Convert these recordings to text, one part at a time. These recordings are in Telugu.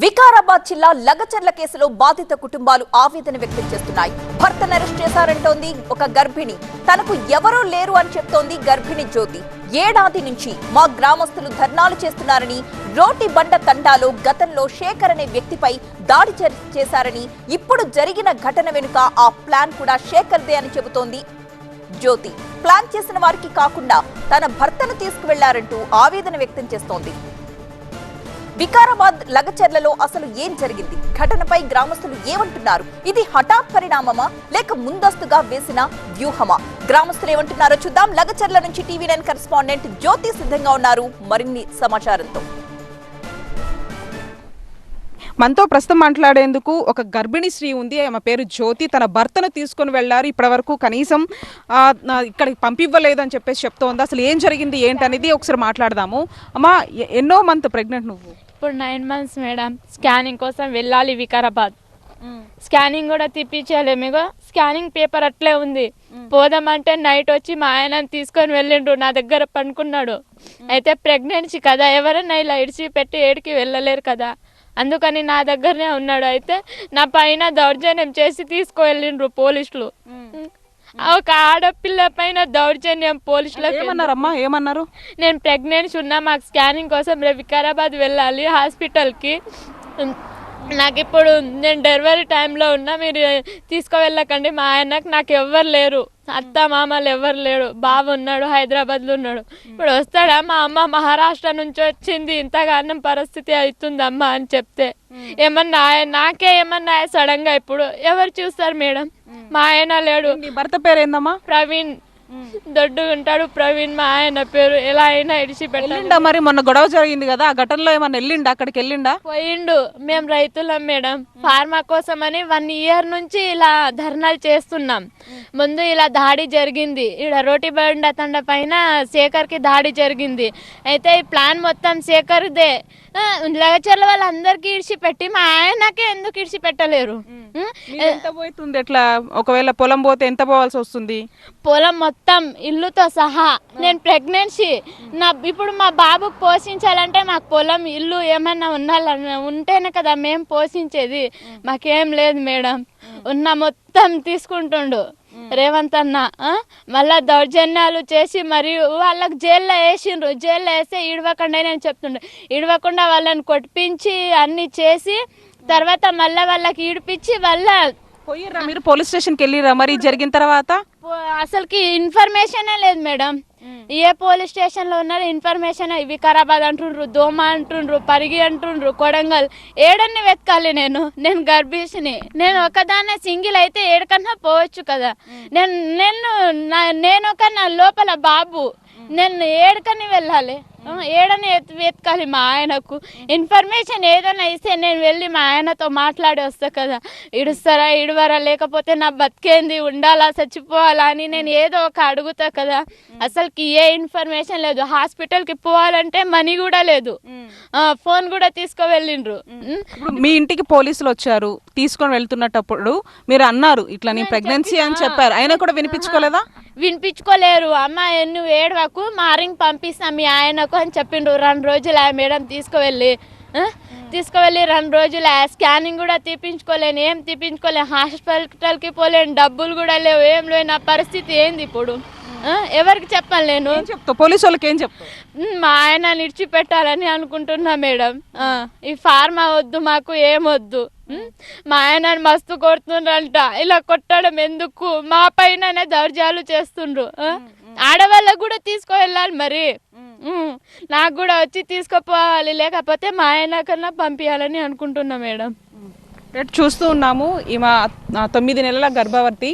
వికారాబాద్ జిల్లా లగచర్ల కేసులో బాధిత కుటుంబాలు ఆవేదన వ్యక్తం చేస్తున్నాయి. భర్తను అరెస్ట్ చేశారంటోంది ఒక గర్భిణి. తనకు ఎవరూ లేరు అని చెప్తోంది గర్భిణి జ్యోతి. ఏడాది నుంచి మా గ్రామస్తులు ధర్నాలు చేస్తున్నారని, రోటి బండ తండాలో గతంలో శేఖర్ అనే వ్యక్తిపై దాడి చేశారని, ఇప్పుడు జరిగిన ఘటన వెనుక ఆ ప్లాన్ కూడా శేఖర్దే అని చెబుతోంది జ్యోతి. ప్లాన్ చేసిన వారికి కాకుండా తన భర్తను తీసుకువెళ్లారంటూ ఆవేదన వ్యక్తం చేస్తోంది. వికారాబాద్ లగచర్లలో అసలు ఏం జరిగింది? ఘటనపై గ్రామస్తులు ఏమంటున్నారు? ఇది హఠాత్ పరిణామమా లేక ముందస్తుగా వేసిన వ్యూహమా? గ్రామస్తులు ఏమంటున్నారో చూద్దాం. లగచర్ల నుంచి టీవీ9 కరెస్పాండెంట్ జ్యోతి సిద్ధంగా ఉన్నారు మరిన్ని సమాచారంతో. మనతో ప్రస్తుతం మాట్లాడేందుకు ఒక గర్భిణీ స్త్రీ ఉంది. ఆమె పేరు జ్యోతి. తన భర్తను తీసుకుని వెళ్లారు. ఇప్పటి వరకు కనీసం ఇక్కడికి పంపివ్వలేదు అని చెప్పేసి చెప్తోంది. అసలు ఏం జరిగింది ఏంటనేది ఒకసారి మాట్లాడదాము. అమ్మా, ఎన్నో మంత్ ప్రెగ్నెంట్ నువ్వు? ఇప్పుడు 9 months మేడం. స్కానింగ్ కోసం వెళ్ళాలి వికారాబాద్. స్కానింగ్ కూడా తీపించాలి. మీకు స్కానింగ్ పేపర్ అట్లే ఉంది. పోదామంటే నైట్ వచ్చి మా ఆయనని తీసుకొని వెళ్ళిండ్రు. నా దగ్గర పనుకున్నాడు. అయితే ప్రెగ్నెన్సీ కదా, ఎవరైనా ఇలా ఇడిచి పెట్టి ఏడికి వెళ్ళలేరు కదా, అందుకని నా దగ్గరనే ఉన్నాడు. అయితే నా పైన దౌర్జన్యం చేసి తీసుకువెళ్ళిండ్రు పోలీసులు. ఒక ఆడపిల్ల పైన దౌర్జన్యం పోలీసులకు. ఏమన్నారు? నేను ప్రెగ్నెన్సీ ఉన్నా, మాకు స్కానింగ్ కోసం రేపు వికారాబాద్ వెళ్ళాలి హాస్పిటల్కి. నాకు ఇప్పుడు నేను డెలివరీ టైంలో ఉన్నా, మీరు తీసుకువెళ్ళకండి. మా ఆయనకు నాకు ఎవ్వరు లేరు, అత్త మామలు ఎవ్వరు లేరు. బావ ఉన్నాడు, హైదరాబాద్లో ఉన్నాడు. ఇప్పుడు వస్తాడా? మా అమ్మ మహారాష్ట్ర నుంచి వచ్చింది, ఇంతగానం పరిస్థితి అవుతుందమ్మా అని చెప్తే ఏమన్నా నాకే ఏమన్నా సడన్ గా ఇప్పుడు ఎవరు చూస్తారు మేడం? మా ఆయన లేడు. భర్త పేరు ఏందమ్మా? ప్రవీణ్. దొడ్డు ఉంటాడు ప్రవీణ్ మా ఆయన పేరు. ఎలా అయినా ఇడిచిపెట్టాలి. మరి మొన్న గొడవ జరిగింది కదా, ఆ ఘటనలో ఏమన్నా వెళ్ళిండా? అక్కడికి వెళ్ళిండా? పోయిండు. మేము రైతులం మేడం. ఫార్మా కోసం అని 1 year నుంచి ఇలా ధర్నాలు చేస్తున్నాం. ముందు ఇలా దాడి జరిగింది, ఇక్కడ రోటి బండ తండ పైన శేఖర్కి దాడి జరిగింది. అయితే ఈ ప్లాన్ మొత్తం శేఖర్దే. లగచర్ల వాళ్ళందరికీ ఇడిచిపెట్టి మా ఆయనకే ఎందుకు ఇడిచిపెట్టలేరు? ఎంత పోతుంది? ఎట్లా ఒకవేళ పొలం పోతే ఎంత పోవాల్సి వస్తుంది? పొలం మొత్తం ఇల్లుతో సహా. నేను ప్రెగ్నెన్సీ ఇప్పుడు మా బాబుకు పోషించాలంటే మాకు పొలం ఇల్లు ఏమన్నా ఉంటేనే కదా మేము పోషించేది. మాకేం లేదు మేడం. ఉన్న మొత్తం తీసుకుంటుండు రేవంత్ అన్న. మళ్ళా దౌర్జన్యాలు చేసి మరియు వాళ్ళకి జైల్లో వేసిండ్రు. జైల్లో వేస్తే ఇడవకుండా నేను చెప్తుండే, ఇడవకుండా వాళ్ళని కొట్టించి అన్ని చేసి తర్వాత మళ్ళీ వాళ్ళకి ఈడిపించి పోయిర్రా మీరు? పోలీస్ స్టేషన్కి వెళ్ళిరా మరి జరిగిన తర్వాత? అసలుకి ఇన్ఫర్మేషనే లేదు మేడం. ఏ పోలీస్ స్టేషన్లో ఉన్నారు ఇన్ఫర్మేషన్? వికారాబాద్ అంటుండ్రు, దోమ అంటుండ్రు, పరిగి అంటుండ్రు, కొడంగల్. ఏడన్ని వెతకాలి? నేను గర్భిణిని. నేను ఒకదాన్నే సింగిల్ అయితే ఏడకన్నా పోవచ్చు కదా. నేను ఒక నా లోపల బాబు, నేను ఏడకని వెళ్ళాలి, ఏడని వెతకాలి. మా ఆయనకు ఇన్ఫర్మేషన్ ఏదైనా ఇస్తే నేను వెళ్ళి మా ఆయనతో మాట్లాడి వస్తా కదా. ఇడుస్తారా ఇడవరా, లేకపోతే నా బతికేంది, ఉండాలా చచ్చిపోవాలా అని నేను ఏదో ఒక అడుగుతా కదా. అసలుకి ఏ ఇన్ఫర్మేషన్ లేదు. హాస్పిటల్కి పోవాలంటే మనీ కూడా లేదు. ఫోన్ కూడా తీసుకువెళ్ళిండ్రు. మీ ఇంటికి పోలీసులు వచ్చారు, తీసుకొని వెళ్తున్నప్పుడు మీరు అన్నారు ఇట్లా నీ ప్రెగ్నెన్సీ అని చెప్పారు. అయినా కూడా వినిపించుకోలేదా? వినిపించుకోలేరు. అమ్మ నువ్వు ఏడవకు, మార్నింగ్ పంపిస్తాం మీ ఆయనకు అని చెప్పిండ్రు. 2 రోజులు ఆ మేడం తీసుకువెళ్ళి 2 రోజులు స్కానింగ్ కూడా తీపించుకోలేను, ఏం తీపించుకోలేను. హాస్పిటల్కి పోలేను, డబ్బులు కూడా లేవు, ఏం లేవు. నా పరిస్థితి ఏంది ఇప్పుడు? ఎవరికి చెప్పాలి? నేను పోలీసు వాళ్ళకి ఏం చెప్తాను? మా ఆయన విడిచిపెట్టాలని అనుకుంటున్నా మేడం. ఈ ఫార్మా వద్దు, మాకు ఏమొద్దు. మా ఆయన మస్తు కొడుతుండ్రంట. ఇలా కొట్టడం ఎందుకు? మా పైన దౌర్జాలు చేస్తుండ్రు. ఆడవాళ్ళకు కూడా తీసుకువెళ్ళాలి మరి. నాకు కూడా వచ్చి తీసుకుపోవాలి, లేకపోతే మా ఆయన కన్నా పంపించాలని అనుకుంటున్నా మేడం. చూస్తూ ఉన్నాము, ఈమె 9 నెలల గర్భవతి.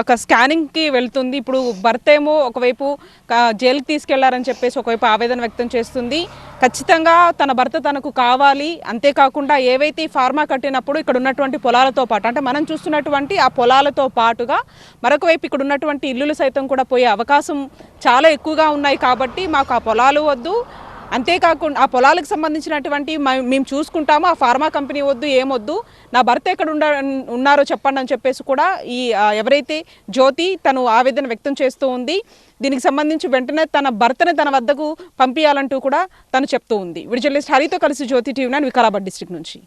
ఒక స్కానింగ్కి వెళ్తుంది. ఇప్పుడు భర్త ఏమో ఒకవైపు జైలుకి తీసుకెళ్లారని చెప్పేసి ఒకవైపు ఆవేదన వ్యక్తం చేస్తుంది. ఖచ్చితంగా తన భర్త తనకు కావాలి. అంతేకాకుండా ఏవైతే ఫార్మా కట్టినప్పుడు ఇక్కడ ఉన్నటువంటి పొలాలతో పాటు, అంటే మనం చూస్తున్నటువంటి ఆ పొలాలతో పాటుగా మరొక వైపు ఇక్కడ ఉన్నటువంటి ఇల్లులు సైతం కూడా పోయే అవకాశం చాలా ఎక్కువగా ఉన్నాయి. కాబట్టి మాకు ఆ పొలాలు వద్దు, అంతేకాకుండా ఆ పొలాలకు సంబంధించినటువంటి మేము చూసుకుంటాము, ఆ ఫార్మా కంపెనీ వద్దు ఏమొద్దు, నా భర్త ఎక్కడ ఉన్నారో చెప్పండి అని చెప్పేసి కూడా ఈ ఎవరైతే జ్యోతి తను ఆవేదన వ్యక్తం చేస్తూ ఉంది. దీనికి సంబంధించి వెంటనే తన భర్తని తన వద్దకు పంపించాలంటూ కూడా తను చెప్తూ ఉంది. వీడియో జర్నలిస్ట్ హరితో కలిసి జ్యోతి టీవీ 9 వికారాబాద్ డిస్ట్రిక్ట్ నుంచి.